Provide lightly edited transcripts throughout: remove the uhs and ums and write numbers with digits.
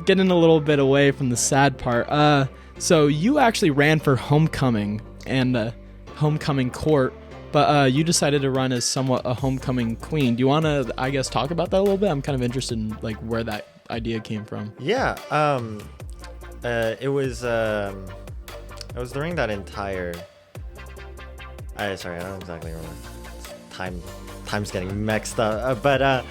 Getting a little bit away from the sad part. So you actually ran for homecoming and homecoming court, but you decided to run as somewhat a homecoming queen. Do you want to, I guess, talk about that a little bit? I'm kind of interested in like where that idea came from. Yeah. It was during that entire. Sorry, I don't exactly remember. Time's getting mixed up. But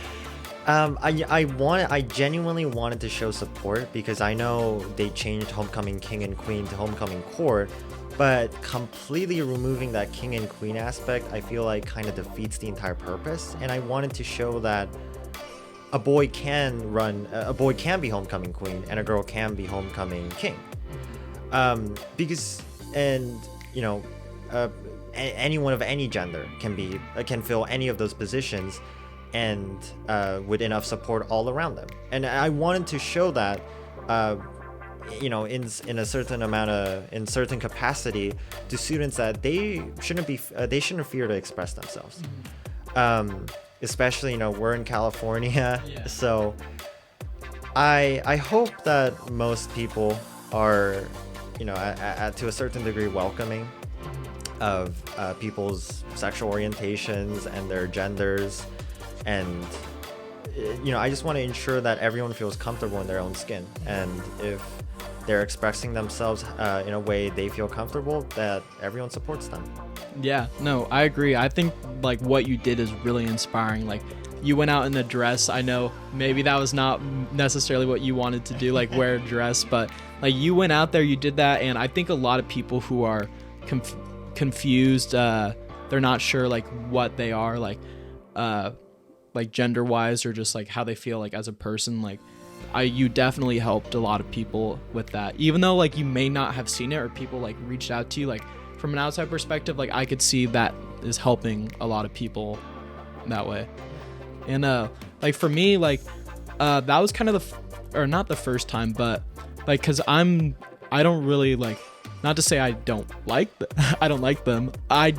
I genuinely wanted to show support because I know they changed homecoming king and queen to homecoming court, but completely removing that king and queen aspect, I feel like kind of defeats the entire purpose. And I wanted to show that a boy can be homecoming queen and a girl can be homecoming king. Because anyone of any gender can fill any of those positions, and with enough support all around them. And I wanted to show that, in a certain capacity to students that they shouldn't fear to express themselves. Especially, we're in California, so I hope that most people are, to a certain degree welcoming of people's sexual orientations and their genders. And, I just want to ensure that everyone feels comfortable in their own skin. And if they're expressing themselves in a way they feel comfortable, that everyone supports them. Yeah, no, I agree. I think like what you did is really inspiring. Like you went out in a dress. I know maybe that was not necessarily what you wanted to do, like wear a dress, but like you went out there, you did that. And I think a lot of people who are confused, they're not sure like what they are, like gender wise, or just like how they feel like as a person. Like you definitely helped a lot of people with that, even though like you may not have seen it or people like reached out to you. Like from an outside perspective, like I could see that is helping a lot of people that way. And like for me, like that was kind of not the first time, but like because I don't really like, not to say I don't like I don't like them. I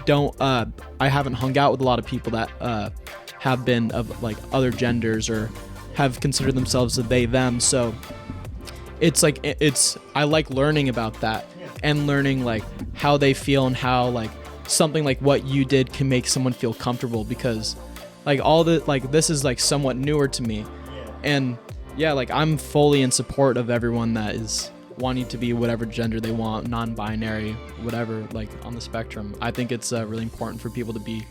haven't hung out with a lot of people that have been of like other genders or have considered themselves a they them. So it's like I like learning about that and learning like how they feel and how like something like what you did can make someone feel comfortable, because like all the like this is like somewhat newer to me. And yeah, like I'm fully in support of everyone that is wanting to be whatever gender they want, non-binary, whatever, like on the spectrum. I think it's really important for people to be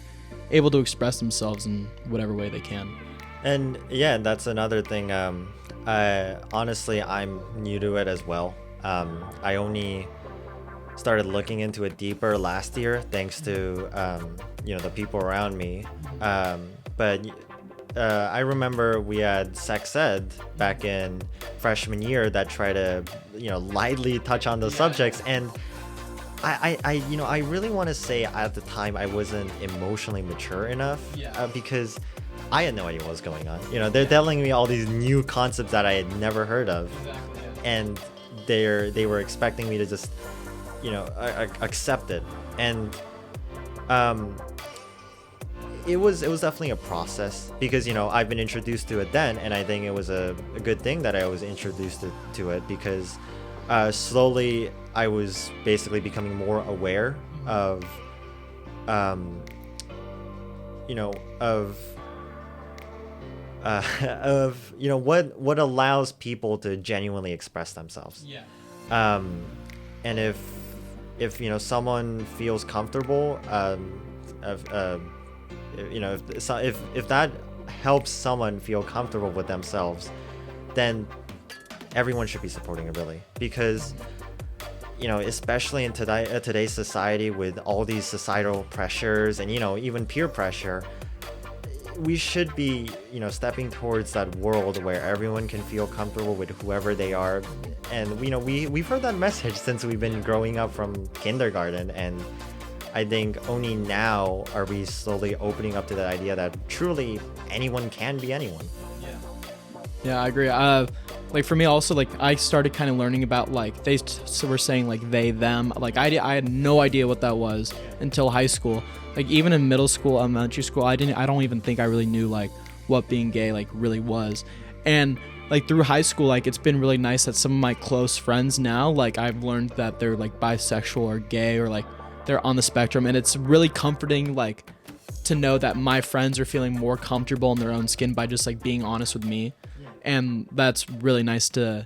able to express themselves in whatever way they can. And yeah, that's another thing. Honestly, I'm new to it as well. I only started looking into it deeper last year, thanks to the people around me. But I remember we had sex ed back in freshman year that tried to lightly touch on those subjects, and I really want to say at the time I wasn't emotionally mature enough, because I had no idea what was going on. They're telling me all these new concepts that I had never heard of. Exactly, yeah. And they were expecting me to just accept it. And it was definitely a process, because I've been introduced to it then, and I think it was a good thing that I was introduced to it, because slowly I was basically becoming more aware of what allows people to genuinely express themselves. And if someone feels comfortable, if that helps someone feel comfortable with themselves, then everyone should be supporting it, really, because especially in today's society with all these societal pressures and even peer pressure, we should be stepping towards that world where everyone can feel comfortable with whoever they are. And we've heard that message since we've been growing up from kindergarten, and I think only now are we slowly opening up to the idea that truly anyone can be anyone. Yeah, I agree. like for me also, like I started kind of learning about like so we're saying like they them, like I had no idea what that was until high school. Like even in middle school, elementary school, I don't even think I really knew like what being gay like really was. And like through high school, like it's been really nice that some of my close friends now, like I've learned that they're like bisexual or gay or like they're on the spectrum, and it's really comforting like to know that my friends are feeling more comfortable in their own skin by just like being honest with me. And that's really nice to